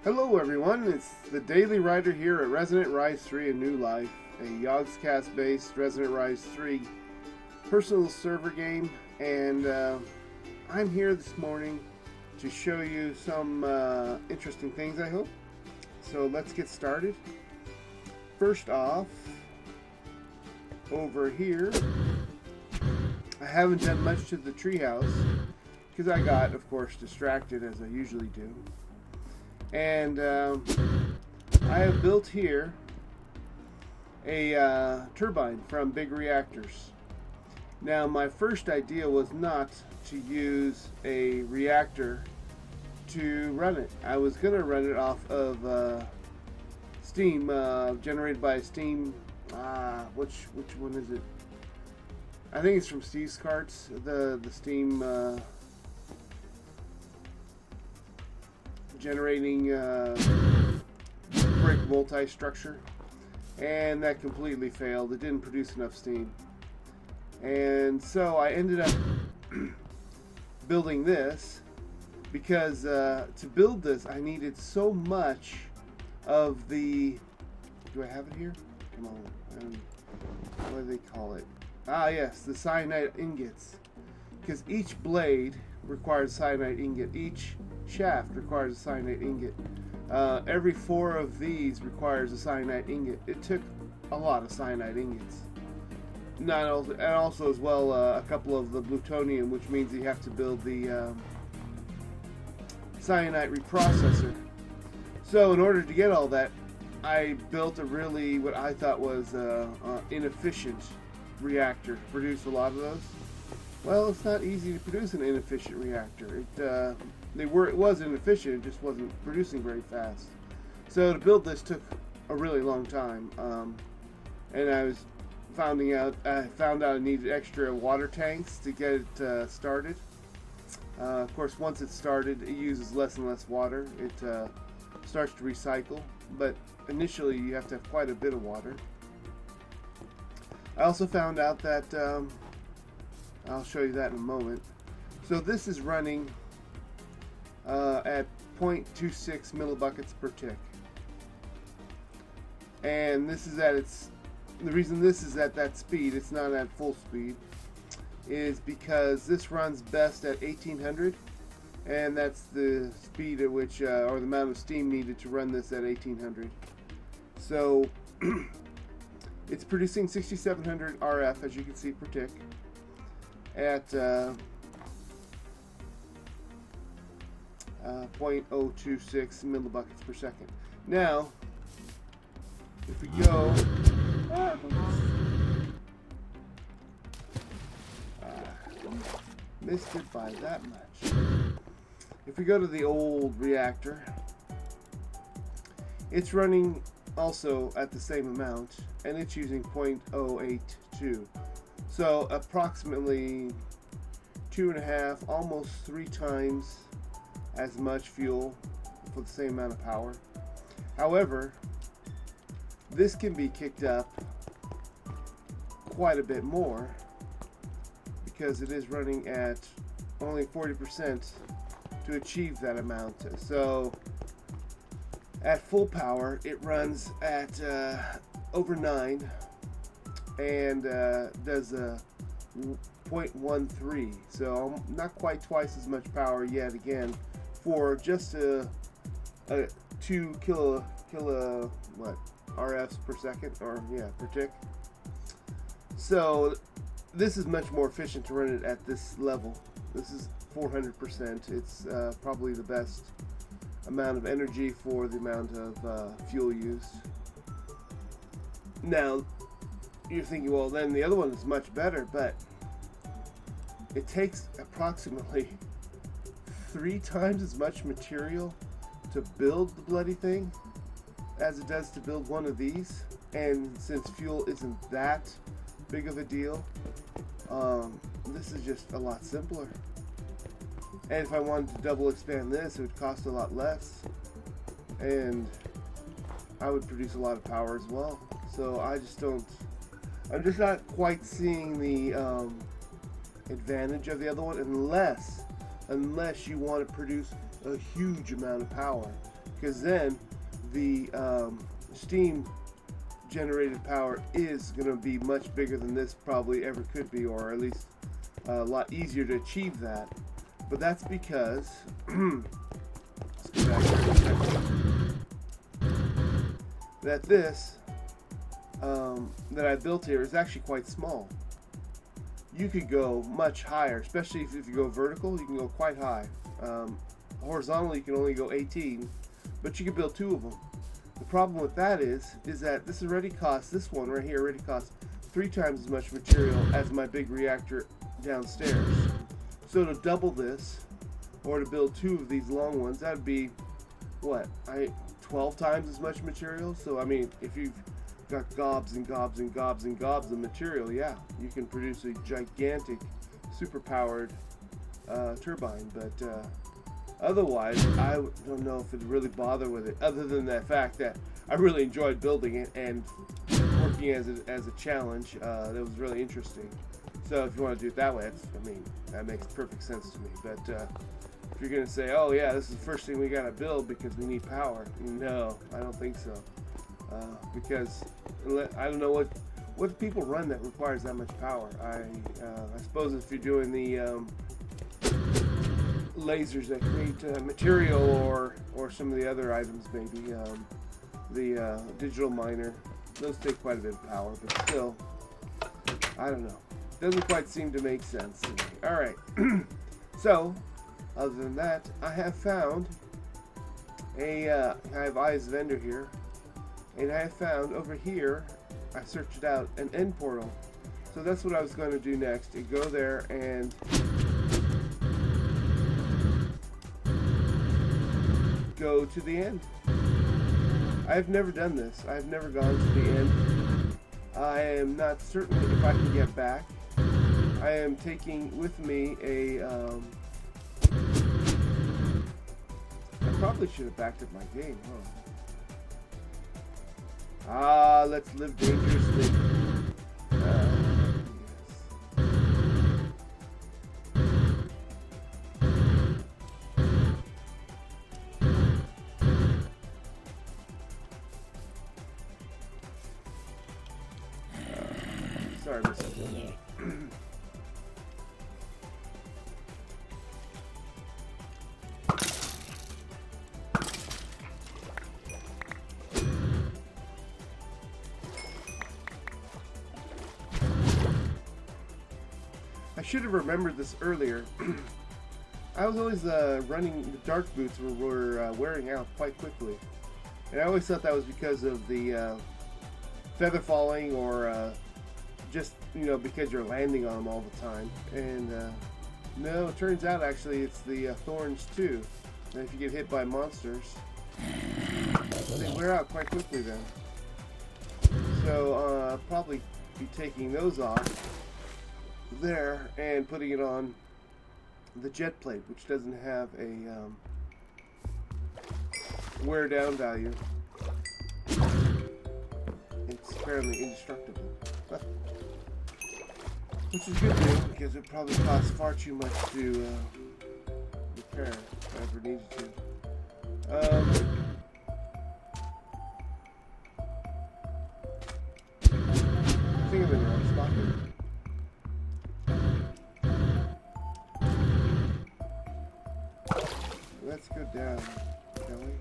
Hello everyone, it's the Daily Writer here at Resonant Rise 3 A New Life, a Yogscast based Resonant Rise 3 personal server game, and I'm here this morning to show you some interesting things, I hope. So let's get started. First off, over here, I haven't done much to the treehouse because I got, of course, distracted as I usually do. And I have built here a turbine from Big Reactors. Now, my first idea was not to use a reactor to run it. I was going to run it off of steam, generated by steam. Which one is it? I think it's from Steve's Carts. The steam generating brick multi-structure, and that completely failed. It didn't produce enough steam, and so I ended up building this because to build this I needed so much of the, do I have it here? Come on, what do they call it? Ah yes, the cyanide ingots, because each blade requires cyanide ingot, each shaft requires a cyanide ingot. Every 4 of these requires a cyanide ingot. It took a lot of cyanide ingots. And also as well a couple of the plutonium, which means you have to build the cyanide reprocessor. So in order to get all that, I built a really, what I thought was inefficient reactor to produce a lot of those. Well, it's not easy to produce an inefficient reactor. It was inefficient, it just wasn't producing very fast. So to build this took a really long time, and I found out I needed extra water tanks to get it started. Of course, once it's started, it uses less and less water. It starts to recycle, but initially you have to have quite a bit of water. I also found out that I'll show you that in a moment. So this is running at 0.26 millibuckets per tick, and this is at its. The reason this is at that speed, it's not at full speed, is because this runs best at 1800, and that's the speed at which, or the amount of steam needed to run this at 1800. So it's producing 6700 RF, as you can see, per tick at 0.026 millibuckets per second. Now, if we go, missed it by that much. If we go to the old reactor, it's running also at the same amount, and it's using 0.082. So approximately 2.5, almost 3 times as much fuel for the same amount of power. However, this can be kicked up quite a bit more because it is running at only 40% to achieve that amount. So at full power it runs at over 9 and does a 0.13, so not quite twice as much power yet again for just a 2 kilo RFs per second, or yeah, per tick. So this is much more efficient to run it at this level. This is 400%. It's probably the best amount of energy for the amount of fuel used. Now you're thinking, well, then the other one is much better, but it takes approximately 3 times as much material to build the bloody thing as it does to build one of these. And since fuel isn't that big of a deal, this is just a lot simpler. And if I wanted to double expand this, it would cost a lot less, and I would produce a lot of power as well. So I'm just not quite seeing the advantage of the other one, unless you want to produce a huge amount of power. because then the steam generated power is going to be much bigger than this probably ever could be, or at least a lot easier to achieve that. But that's because let's go back here in a second. That this that I built here is actually quite small. You could go much higher, especially if you go vertical. You can go quite high. Horizontally, you can only go 18, but you can build 2 of them. The problem with that is that this already costs, this one right here already costs 3 times as much material as my big reactor downstairs. So to double this, or to build 2 of these long ones, that'd be what? 12 times as much material. So I mean, if you've got gobs and gobs and gobs and gobs of material, yeah, you can produce a gigantic, super powered turbine. But otherwise, I don't know if it'd really bother with it, other than the fact that I really enjoyed building it and working as a challenge. That was really interesting. So if you want to do it that way, I mean, that makes perfect sense to me. But if you're going to say, oh yeah, this is the first thing we got to build because we need power, no, I don't think so. Because I don't know what people run that requires that much power. I suppose if you're doing the lasers that create material, or some of the other items, maybe the digital miner, those take quite a bit of power. But still, I don't know. Doesn't quite seem to make sense to me. All right. So, other than that, I have found I have Eyes Vendor here, and I have found over here, I searched it out, an end portal. So that's what I was going to do next, to go there and go to the end. I've never done this. I've never gone to the end. I am not certain if I can get back. I am taking with me a I probably should have backed up my game, huh? Let's live dangerously. Yes. Sorry, Mr. I should have remembered this earlier. I was always running, the dark boots were wearing out quite quickly. And I always thought that was because of the feather falling, or just, you know, because you're landing on them all the time. And no, it turns out actually it's the thorns too. And if you get hit by monsters, they wear out quite quickly then. So I'll probably be taking those off there and putting it on the jet plate, which doesn't have a wear down value. It's apparently indestructible. Which is good news, because it probably costs far too much to repair if I ever needed to. I think I'm in the wrong spot here. Let's go down, shall we?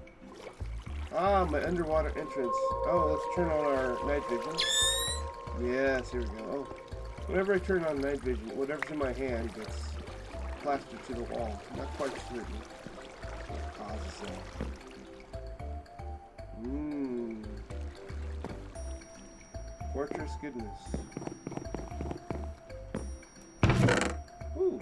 Ah, my underwater entrance. Oh, let's turn on our night vision. Yes, here we go. Oh, whenever I turn on night vision, whatever's in my hand gets plastered to the wall. Not quite certain what causes that. Fortress goodness. Ooh.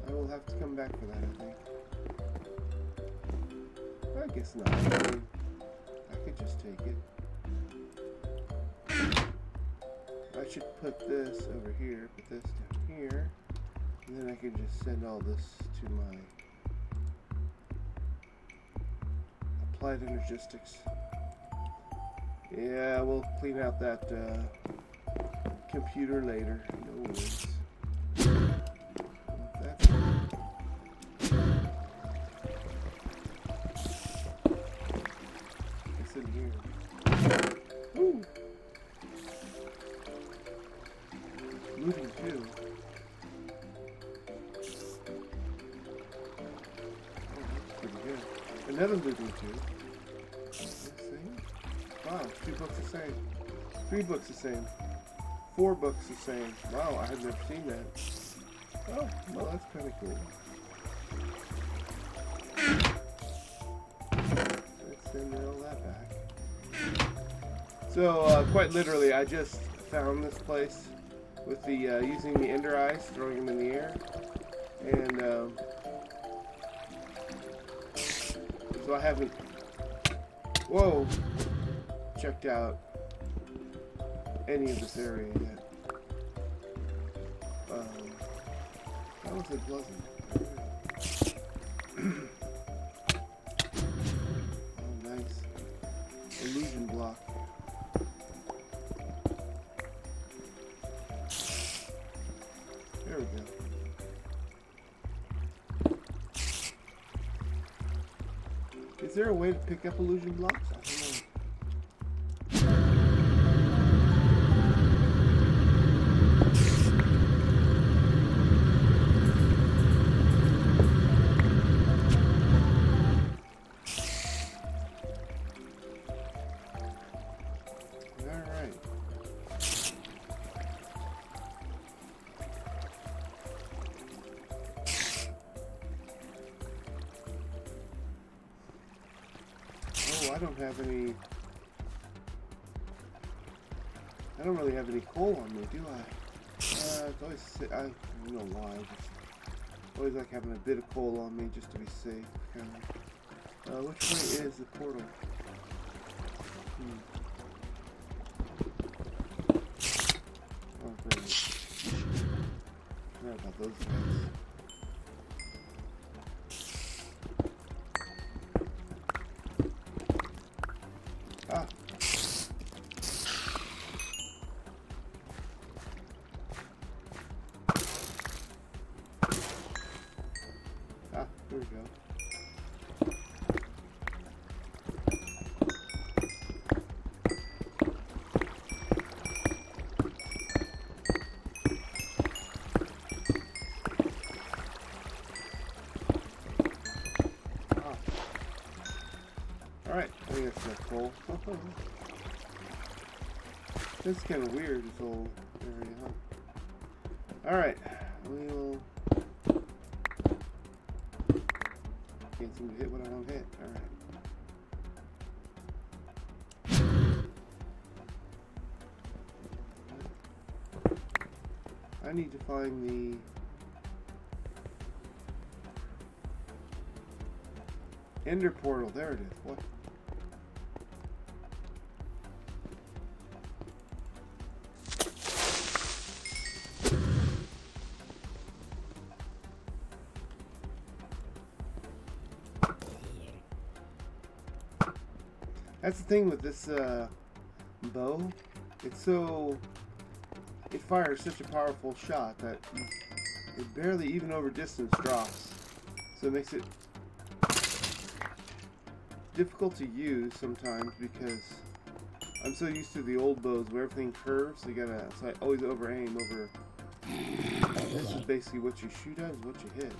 I will have to come back for that, I think. I guess not. I mean, I could just take it. I should put this over here, put this down here, and then I can just send all this to my Applied Energistics. Yeah, we'll clean out that computer later. No worries. Looting too. Oh, that's pretty good. Another looting too. Same? Wow, 2 books the same. 3 books the same. 4 books the same. Wow, I had never seen that. Oh, well, that's kind of cool. Let's send all that back. So, quite literally, I just found this place with the using the ender eyes, throwing them in the air, and so I haven't checked out any of this area yet. That was pleasant. Oh, nice illusion block. There we go. Is there a way to pick up illusion blocks? I don't know. I don't really have any coal on me, do I? It's always, I don't know why, just always like having a bit of coal on me just to be safe, kind of. Which way is the portal? Oh, great. Forgot about those guys. There we go. Alright, I think that's enough coal. This is kind of weird, this whole area, huh? Alright, we'll... Can't seem to hit what I don't hit. Alright. I need to find the... Ender portal. There it is. What? That's the thing with this bow. It fires such a powerful shot that it barely even over distance drops. So it makes it difficult to use sometimes because I'm so used to the old bows where everything curves. So I always over aim over. This is basically what you shoot at is what you hit.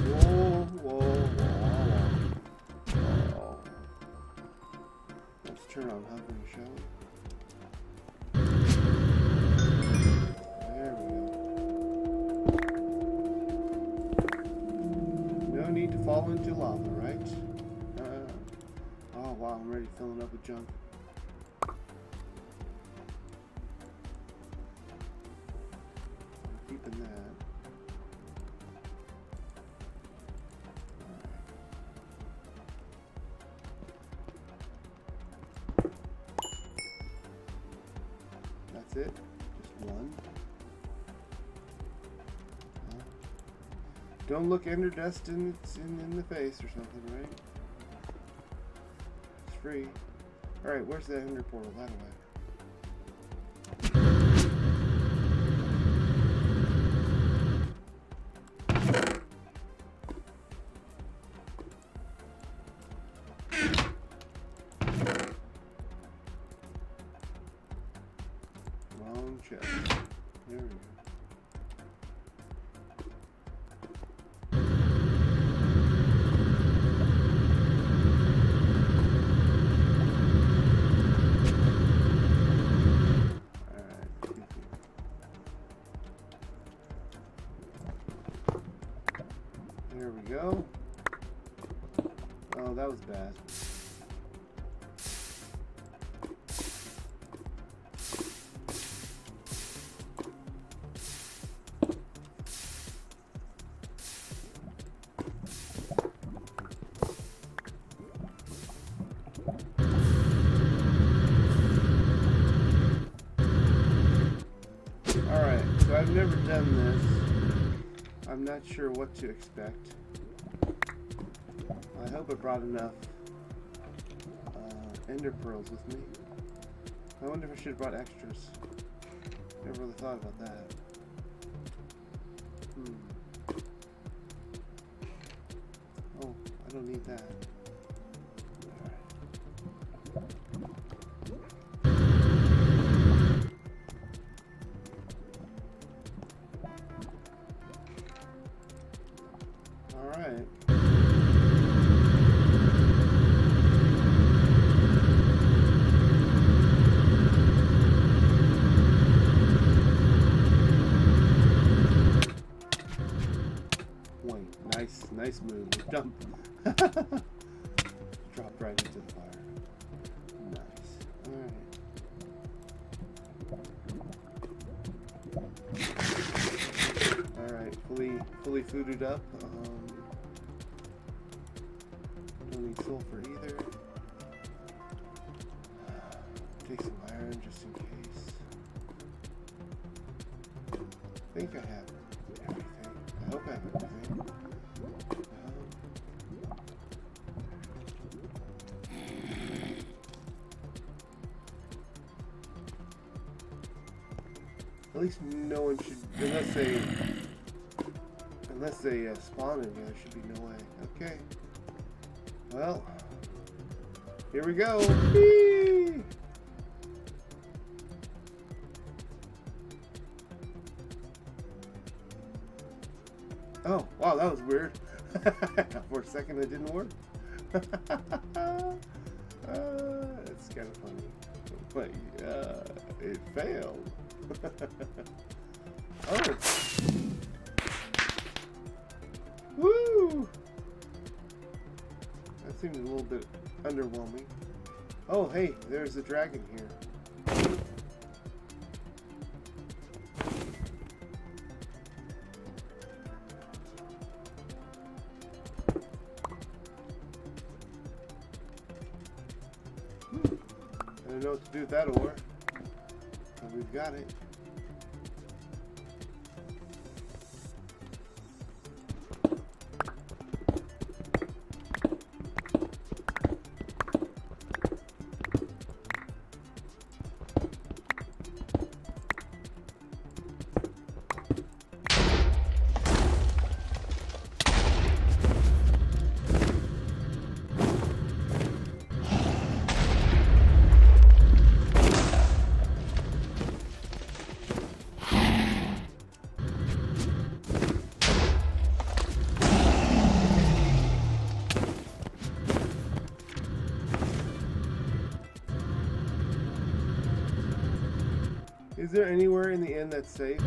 Whoa, whoa, whoa. Turn on hovering, shall we? There we go. No need to fall into lava, right? Oh wow, I'm already filling up with junk. I'm keeping that. That's it? Just one? Don't look ender dust in the face or something, right? It's free. Alright, where's that ender portal? That way. chest. There we go. There we go. Oh, that was bad. Alright, so I've never done this. I'm not sure what to expect. I hope I brought enough ender pearls with me. I wonder if I should have brought extras. Never really thought about that. Oh, I don't need that. Alright. Nice move. Jump. Dropped right into the fire. Nice. Alright. Alright, fully fooded up. Don't need sulfur either. Take some iron just in case. I think I have everything. I hope I have everything. At least no one should, unless they spawn in here, there should be no way. Okay. Well, here we go. Whee! Oh, wow, that was weird. For a second it didn't work. It's kind of funny. But it failed. Oh. Woo! That seemed a little bit underwhelming. Oh, hey, there's a dragon here. I don't know what to do with that ore. But we've got it. Is there anywhere in the end that's safe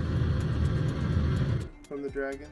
from the dragon?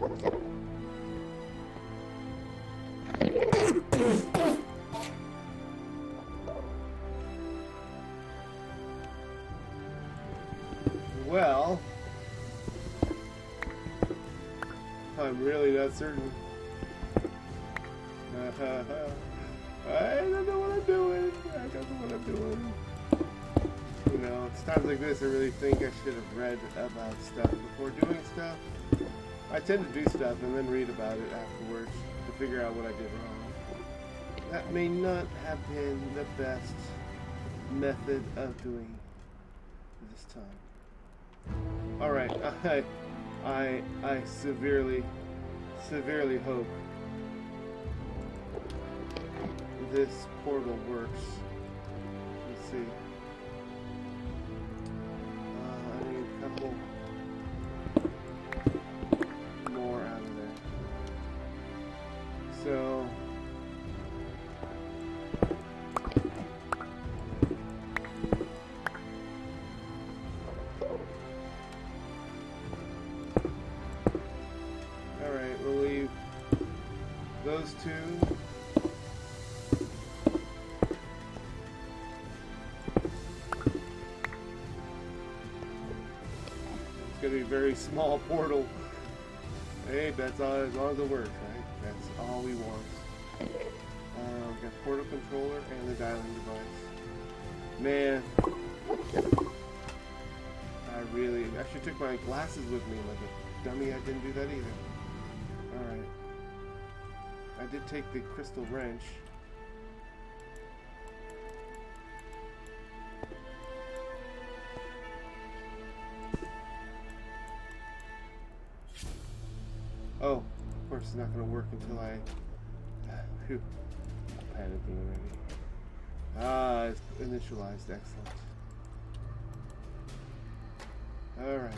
Well, I'm really not certain. I don't know what I'm doing. I don't know what I'm doing. You know, it's times like this I really think I should have read about stuff before doing stuff. I tend to do stuff and then read about it afterwards to figure out what I did wrong. That may not have been the best method of doing this time. Alright, I severely hope this portal works. Let's see. I need a couple more out of there. So alright, we'll leave those two. Gonna be a very small portal. Hey, that's all, as long as it works, right? That's all we want. We got portal controller and the dialing device. Man, I actually took my glasses with me like a dummy. I didn't do that either. Alright. I did take the crystal wrench. Oh, of course it's not going to work until I... Phew. I'm panicking already. Ah, it's initialized. Excellent. Alright.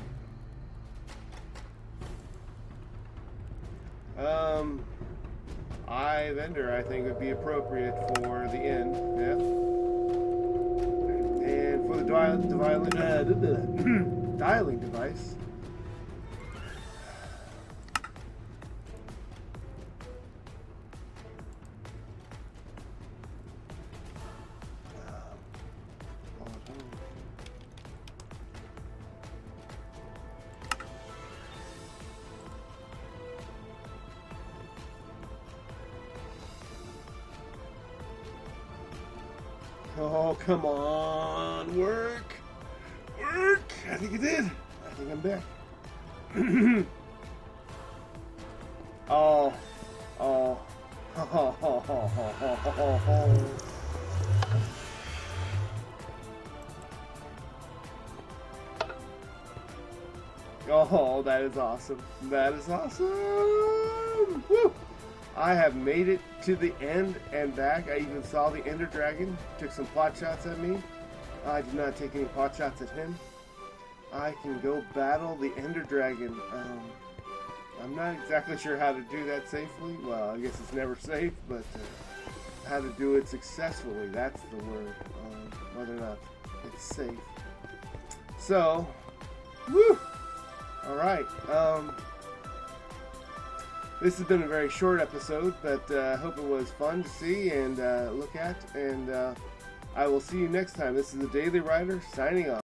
Vendor, I think, would be appropriate for the end. Yeah. And for the dialing device... Oh, come on, work! Work! I think it did. I think I'm back. Oh. Oh. Oh, that is awesome. That is awesome! Woo! I have made it to the end and back. I even saw the Ender Dragon. Took some pot shots at me. I did not take any pot shots at him. I can go battle the Ender Dragon. I'm not exactly sure how to do that safely. Well, I guess it's never safe, but how to do it successfully. That's the word. Whether or not it's safe. So, woo! Alright. This has been a very short episode, but I hope it was fun to see and look at. And I will see you next time. This is the Daily Writer signing off.